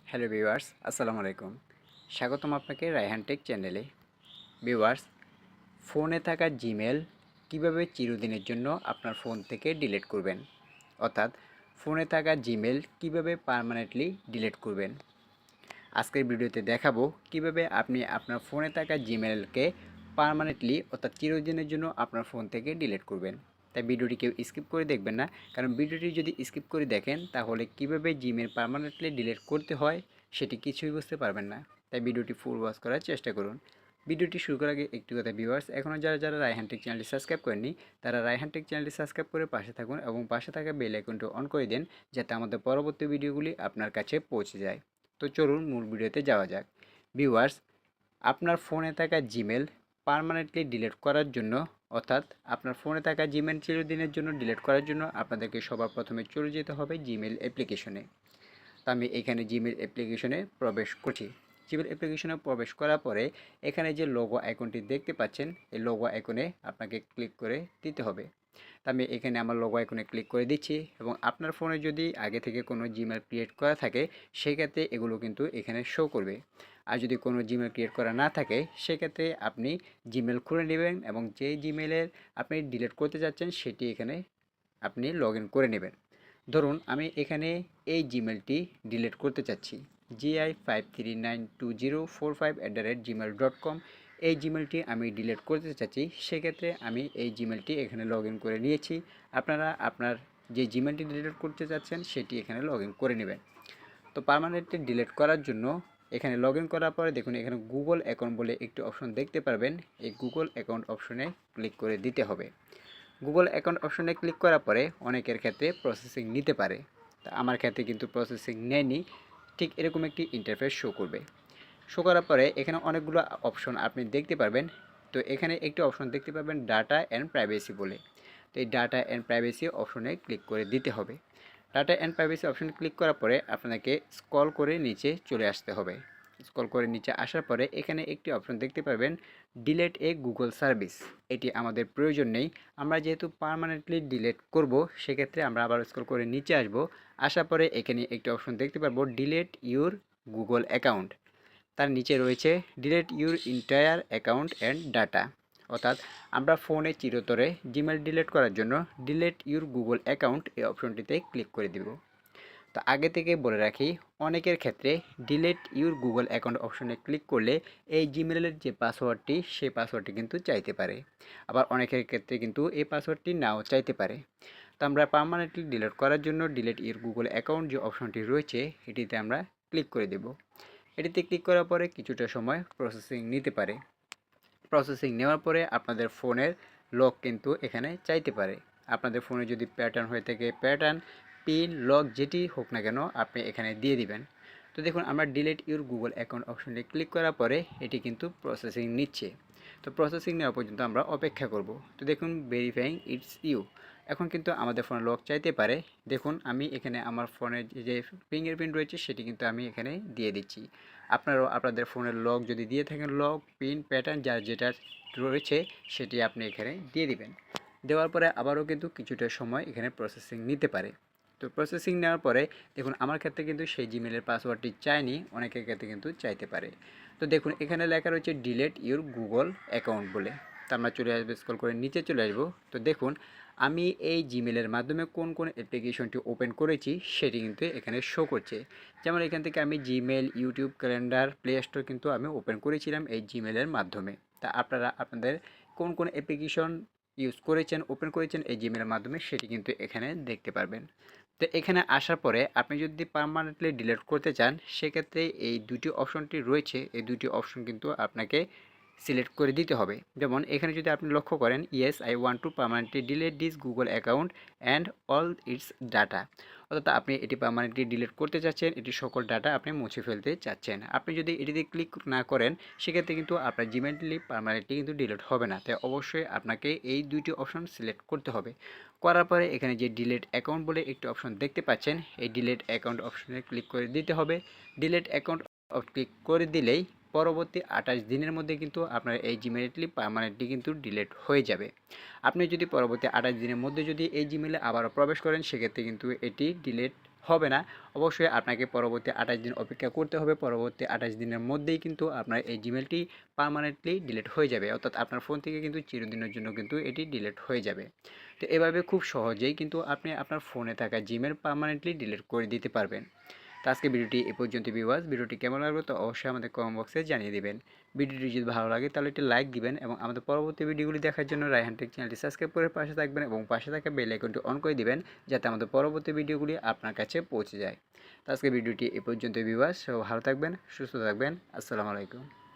Hello viewers, আসসালামু আলাইকুম। স্বাগতম আপনাকে রায়হান টেক চ্যানেলে। ভিউয়ার্স, ফোনে থাকা জিমেল কিভাবে চিরদিনের জন্য আপনার ফোন থেকে ডিলিট করবেন, অর্থাৎ ফোনে থাকা জিমেল কিভাবে পার্মানেন্টলি ডিলিট করবেন। আজকের ভিডিওতে দেখাবো কিভাবে আপনি আপনার ফোনে থাকা জিমেলকে পার্মানেন্টলি অর্থাৎ চিরদিনের জন্য আপনার ফোন থেকে ডিলিট করবেন। তাই ভিডিওটি কেউ স্কিপ করে দেখবেন না, কারণ ভিডিওটি যদি স্কিপ করে দেখেন তাহলে কিভাবে জিমেল পার্মানেন্টলি ডিলিট করতে হয় সেটি কিছুই বুঝতে পারবেন না। তাই ভিডিওটি ফুল ওয়াচ করার চেষ্টা করুন। ভিডিওটি শুরু করার আগে একটি কথা ভিউয়ার্স, এখনও যারা রায়হান টেক চ্যানেলটি সাবস্ক্রাইব করেননি তারা রায়হান টেক চ্যানেলটি সাবস্ক্রাইব করে পাশে থাকুন এবং পাশে থাকা বেল আইকনটি অন করে দেন, যাতে আমাদের পরবর্তী ভিডিওগুলি আপনার কাছে পৌঁছে যায়। তো চলুন মূল ভিডিওতে যাওয়া যাক। ভিউয়ার্স, আপনার ফোনে থাকা জিমেল পার্মানেন্টলি ডিলিট করার জন্য, অর্থাৎ আপনার ফোনে থাকা জিমেল চিরদিনের জন্য ডিলিট করার জন্য আপনাদেরকে সবার প্রথমে চলে যেতে হবে জিমেল অ্যাপ্লিকেশনে। তো আমি এখানে জিমেল অ্যাপ্লিকেশনে প্রবেশ করছি। জিমেল অ্যাপ্লিকেশনে প্রবেশ করার পরে এখানে যে লোগো আইকনটি দেখতে পাচ্ছেন, এই লোগো আইকনে আপনাকে ক্লিক করে দিতে হবে। তো আমি এখানে আমার লোগো আইকনে ক্লিক করে দিচ্ছি এবং আপনার ফোনে যদি আগে থেকে কোনো জিমেল ক্রিয়েট করা থাকে সেক্ষেত্রে এগুলো কিন্তু এখানে শো করবে। আর যদি কোনো জিমেল ক্রিয়েট করা না থাকে সেক্ষেত্রে আপনি জিমেল খুলে নেবেন এবং যেই জিমেলের আপনি ডিলিট করতে যাচ্ছেন সেটি এখানে আপনি লগ ইন করে নেবেন। ধরুন আমি এখানে এই জিমেলটি ডিলিট করতে চাচ্ছি, gi539204@gmail.com। এই জিমেলটি আমি ডিলিট করতে চাচ্ছি, সেক্ষেত্রে আমি এই জিমেলটি এখানে লগ ইন করে নিয়েছি। আপনারা আপনার যে জিমেলটি ডিলিট করতে চাচ্ছেন সেটি এখানে লগ ইন করে নেবেন। তো পার্মানেন্টলি ডিলিট করার জন্য এখানে লগ ইন করার পরে দেখুন এখানে গুগল অ্যাকাউন্ট বলে একটি অপশন দেখতে পারবেন। এই গুগল অ্যাকাউন্ট অপশনে ক্লিক করে দিতে হবে। গুগল অ্যাকাউন্ট অপশনে ক্লিক করার পরে অনেকের ক্ষেত্রে প্রসেসিং নিতে পারে, তা আমার ক্ষেত্রে কিন্তু প্রসেসিং নেয়নি। ঠিক এরকম একটি ইন্টারফেস শো করবে। শো করার পরে এখানে অনেকগুলো অপশন আপনি দেখতে পারবেন। তো এখানে একটি অপশন দেখতে পাবেন ডাটা অ্যান্ড প্রাইভেসি বলে। তো এই ডাটা অ্যান্ড প্রাইভেসি অপশনে ক্লিক করে দিতে হবে। ডাটা অ্যান্ড প্রাইভেসি অপশনে ক্লিক করার পরে আপনাকে স্ক্রল করে নিচে চলে আসতে হবে। স্ক্রল করে নিচে আসার পরে এখানে একটি অপশন দেখতে পাবেন ডিলেট এ গুগল সার্ভিস। এটি আমাদের প্রয়োজন নেই। আমরা যেহেতু পার্মানেন্টলি ডিলিট করব সেক্ষেত্রে আমরা আবার স্ক্রল করে নিচে আসব। আসার পরে এখানে একটি অপশন দেখতে পারবো ডিলেট ইউর গুগল অ্যাকাউন্ট। তার নিচে রয়েছে delete your entire account and data, অর্থাৎ আমরা ফোনে চিরতরে জিমেল ডিলিট করার জন্য ডিলিট ইউর গুগল অ্যাকাউন্ট এই অপশনটিতে ক্লিক করে দেব। তো আগে থেকে বলে রাখি, অনেকের ক্ষেত্রে ডিলিট ইউর গুগল অ্যাকাউন্ট অপশনে ক্লিক করলে এই জিমেলের যে পাসওয়ার্ডটি সেই পাসওয়ার্ডটি কিন্তু চাইতে পারে। আবার অনেকের ক্ষেত্রে কিন্তু এই পাসওয়ার্ডটি নাও চাইতে পারে। তো আমরা পার্মানেন্টলি ডিলিট করার জন্য ডিলিট ইউর গুগল অ্যাকাউন্ট যে অপশনটি রয়েছে এটিতে আমরা ক্লিক করে দেব। এটিতে ক্লিক করার পরে কিছুটা সময় প্রসেসিং নিতে পারে। প্রসেসিং নেওয়ার পরে আপনাদের ফোনের লক কিন্তু এখানে চাইতে পারে। আপনাদের ফোনে যদি প্যাটার্ন হয়ে থাকে প্যাটার্ন, পিন, লক যেটি হোক না কেন আপনি এখানে দিয়ে দিবেন। তো দেখুন আমরা ডিলিট ইউর গুগল অ্যাকাউন্ট অপশনে ক্লিক করার পরে এটি কিন্তু প্রসেসিং নিচ্ছে। তো প্রসেসিং নেওয়া পর্যন্ত আমরা অপেক্ষা করব। তো দেখুন ভেরিফাইং ইটস ইউ। এখন কিন্তু আমাদের ফোনে লক চাইতে পারে। দেখুন আমি এখানে আমার ফোনের যে ফিঙ্গারপ্রিন্ট রয়েছে সেটি কিন্তু আমি এখানে দিয়ে দিচ্ছি। আপনারাও আপনাদের ফোনের লক যদি দিয়ে থাকেন লক, পিন, প্যাটার্ন যার যেটা রয়েছে সেটি আপনি এখানে দিয়ে দিবেন। দেওয়ার পরে আবারও কিন্তু কিছুটা সময় এখানে প্রসেসিং নিতে পারে। তো প্রসেসিং নেওয়ার পরে দেখুন আমার ক্ষেত্রে কিন্তু সেই জিমেলের পাসওয়ার্ডটি চায়নি, অনেকের ক্ষেত্রে কিন্তু চাইতে পারে। তো দেখুন এখানে লেখা রয়েছে ডিলিট ইউর গুগল অ্যাকাউন্ট বলে। তো আমরা চলে আসবো, স্ক্রল করে নিচে চলে আসবো। তো দেখুন আমি এই জিমেলের মাধ্যমে কোন কোন অ্যাপ্লিকেশনটি ওপেন করেছি সেটি কিন্তু এখানে শো করছে। যেমন এখান থেকে আমি Gmail, YouTube, calendar, play store কিন্তু আমি ওপেন করেছিলাম এই জিমেলের মাধ্যমে। তা আপনারা আপনাদের কোন কোন অ্যাপ্লিকেশন ইউজ করেছেন, ওপেন করেছেন এই জিমেলের মাধ্যমে সেটি কিন্তু এখানে দেখতে পারবেন। তো এখানে আসার পরে আপনি যদি পার্মানেন্টলি ডিলিট করতে চান সেক্ষেত্রে এই দুটি অপশনটি রয়েছে, এই দুটি অপশন কিন্তু আপনাকে সিলেক্ট করে দিতে হবে। যেমন এখানে যদি আপনি লক্ষ্য করেন yes I want to permanently delete this Google account and all it's data, অর্থাৎ আপনি এটি পার্মানেন্টলি ডিলিট করতে চাচ্ছেন, এটি সকল ডাটা আপনি মুছে ফেলতে চাচ্ছেন। আপনি যদি এটিতে ক্লিক না করেন সেক্ষেত্রে কিন্তু আপনার জিমেলটি পার্মানেন্টলি কিন্তু ডিলিট হবে না। তাই অবশ্যই আপনাকে এই দুইটি অপশন সিলেক্ট করতে হবে। করার পরে এখানে যে ডিলিট অ্যাকাউন্ট বলে একটি অপশন দেখতে পাচ্ছেন, এই ডিলিট অ্যাকাউন্ট অপশনে ক্লিক করে দিতে হবে। ডিলিট অ্যাকাউন্ট ক্লিক করে দিলেই পরবর্তী 28 দিনের মধ্যে কিন্তু আপনার এই জিমেলটি পার্মানেন্টলি কিন্তু ডিলিট হয়ে যাবে। আপনি যদি পরবর্তী 28 দিনের মধ্যে যদি এই জিমেলে আবারও প্রবেশ করেন সেক্ষেত্রে কিন্তু এটি ডিলিট হবে না। অবশ্যই আপনাকে পরবর্তী 28 দিন অপেক্ষা করতে হবে। পরবর্তী 28 দিনের মধ্যেই কিন্তু আপনার এই জিমেলটি পার্মানেন্টলি ডিলিট হয়ে যাবে, অর্থাৎ আপনার ফোন থেকে কিন্তু চিরদিনের জন্য কিন্তু এটি ডিলিট হয়ে যাবে। তো এভাবে খুব সহজেই কিন্তু আপনি আপনার ফোনে থাকা জিমেল পার্মানেন্টলি ডিলিট করে দিতে পারবেন। তো আজকে ভিডিওটি এ পর্যন্ত ভিউয়ার্স, ভিডিওটি কেমন লাগলো তো অবশ্যই আমাদের কমেন্ট বক্সে জানিয়ে দিবেন। ভিডিওটি যদি ভালো লাগে তাহলে একটি লাইক দিবেন এবং আমাদের পরবর্তী ভিডিওগুলি দেখার জন্য রায়হান টেক চ্যানেলটি সাবস্ক্রাইব করে পাশে থাকবেন এবং পাশে থাকা বেল আইকনটি অন করে দিবেন, যাতে আমাদের পরবর্তী ভিডিওগুলি আপনার কাছে পৌঁছে যায়। তো আজকে ভিডিওটি এ পর্যন্ত ভিউয়ার্স, সবাই ভালো থাকবেন, সুস্থ থাকবেন। আসসালামু আলাইকুম।